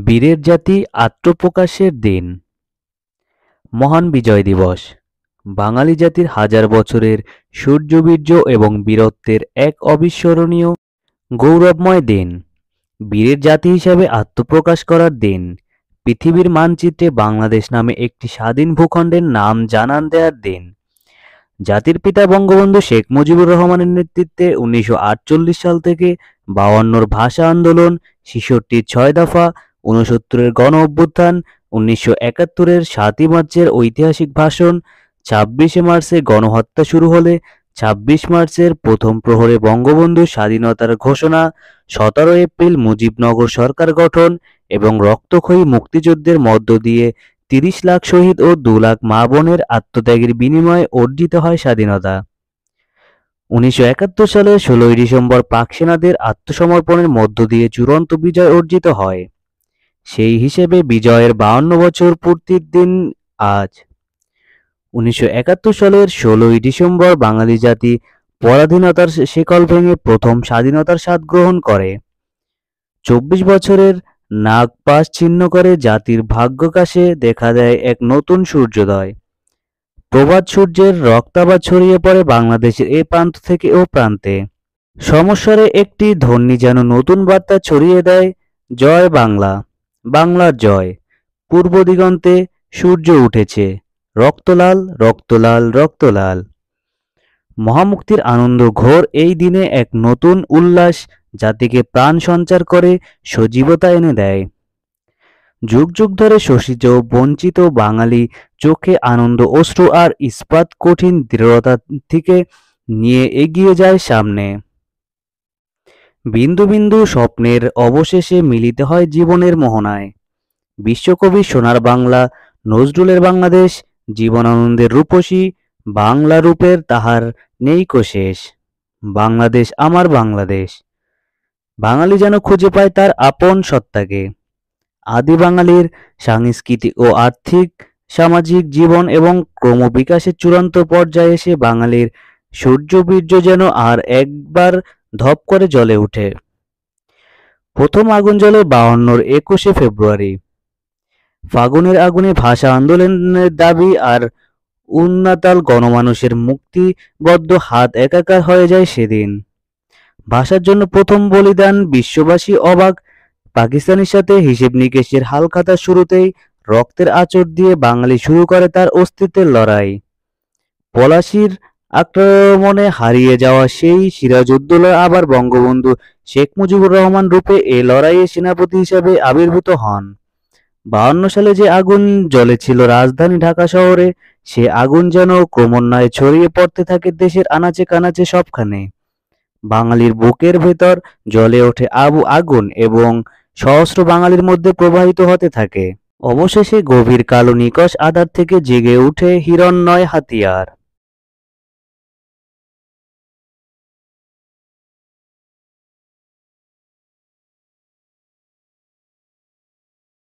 বীরের জাতি আত্মপ্রকাশের দিন। মহান বিজয় দিবস বাঙালি জাতির হাজার বছরের শৌর্যবীর্য এবং বীরত্বের এক অবিস্মরণীয় গৌরবময় দিন। বীরের জাতি হিসাবে আত্মপ্রকাশ করার দিন। পৃথিবীর মানচিত্রে বাংলাদেশ নামে একটি স্বাধীন ভূখণ্ডের নাম জানান দেওয়ার দিন। জাতির পিতা বঙ্গবন্ধু শেখ মুজিবুর রহমানের নেতৃত্বে 1948 সাল থেকে 52-র ভাষা আন্দোলন, 66-র 6 দফা, 69-এর গণ অভ্যুত্থান, 1971-এর 7ই মার্চের ঐতিহাসিক ভাষণ, 26শে মার্চে গণহত্যা শুরু হলে 26 মার্চের প্রথম প্রহরে বঙ্গবন্ধুর স্বাধীনতার ঘোষণা, 17 এপ্রিল মুজিবনগর সরকার গঠন এবং রক্তক্ষয়ী মুক্তিযুদ্ধের মধ্য দিয়ে 30 লাখ শহীদ ও 2 লাখ মা বোনের আত্মত্যাগের বিনিময়ে অর্জিত হয় স্বাধীনতা। 1971 সালের 16ই ডিসেম্বর পাক সেনাদের আত্মসমর্পণের মধ্য দিয়ে চূড়ান্ত বিজয় অর্জিত হয়। সেই হিসেবে বিজয়ের 52 বছর পূর্তির দিন আজ। 1971 সালের 16ই ডিসেম্বর বাঙালি জাতি পরাধীনতার শেকল ভেঙে প্রথম স্বাধীনতার স্বাদ গ্রহণ করে। 24 বছরের নাগ পাশ ছিন্ন করে জাতির ভাগ্যাকাশে দেখা দেয় এক নতুন সূর্যোদয়। প্রভাত সূর্যের রক্তাভা ছড়িয়ে পড়ে বাংলাদেশের এ প্রান্ত থেকে ও প্রান্তে। সমস্বরে একটি ধ্বনি যেন নতুন বার্তা ছড়িয়ে দেয়, জয় বাংলা, বাংলার জয়। পূর্ব দিগন্তে সূর্য উঠেছে, রক্তলাল রক্তলাল রক্তলাল। মহামুক্তির আনন্দ ঘোর এই দিনে এক নতুন উল্লাস জাতিকে প্রাণ সঞ্চার করে, সজীবতা এনে দেয়। যুগ যুগ ধরে শোষিত বঞ্চিত বাঙালি চোখে আনন্দ অশ্রু আর ইস্পাত কঠিন দৃঢ়তা থেকে নিয়ে এগিয়ে যায় সামনে। বিন্দু বিন্দু স্বপ্নের অবশেষে মিলিত হয় জীবনের মোহনায়। বিশ্বকবি সোনার বাংলা নজরুলের বাংলাদেশ, জীবনানন্দের রূপসী বাংলা রূপের তাহার নেই কো শেষ। বাংলাদেশ আমার বাংলাদেশ। বাঙালি যেন খুঁজে পায় তার আপন সত্তাকে। আদি বাঙালির সাংস্কৃতিক ও আর্থিক সামাজিক জীবন এবং ক্রমবিকাশের চূড়ান্ত পর্যায়ে এসে বাঙালির শৌর্যবীর্য যেন আর একবার ধপ করে জ্বলে ওঠে। প্রথম আগুন জ্বলে 52-র 21শে ফেব্রুয়ারি। ফাগুনের আগুনে ভাষা আন্দোলনের দাবি আর উন্নাতাল গণমানুষের মুক্তিবদ্ধ হাত একাকার হয়ে যায় সেদিন। ভাষার জন্য প্রথম বলিদান, বিশ্ববাসী অবাক। পাকিস্তানের সাথে হিসেব নিকেশের হালখাতার শুরুতেই রক্তের আঁচড় দিয়ে বাঙালি শুরু করে তার অস্তিত্বের লড়াই। পলাশীর আক্রমণে হারিয়ে যাওয়া সেই সিরাজউদ্দৌলা আবার বঙ্গবন্ধু শেখ মুজিবুর রহমান রূপে এ লড়াইয়ে সেনাপতি হিসেবে আবির্ভূত হন। 52 সালে যে আগুন জ্বলেছিল রাজধানী ঢাকা শহরে, সে আগুন যেন ক্রমান্বয়ে ছড়িয়ে পড়তে থাকে দেশের আনাচে কানাচে সবখানে। বাঙালির বুকের ভেতর জ্বলে ওঠে আগুন এবং সহস্র বাঙালির মধ্যে প্রবাহিত হতে থাকে। অবশেষে গভীর কালো নিকষ আধার থেকে জেগে উঠে হিরণ্ময় হাতিয়ার।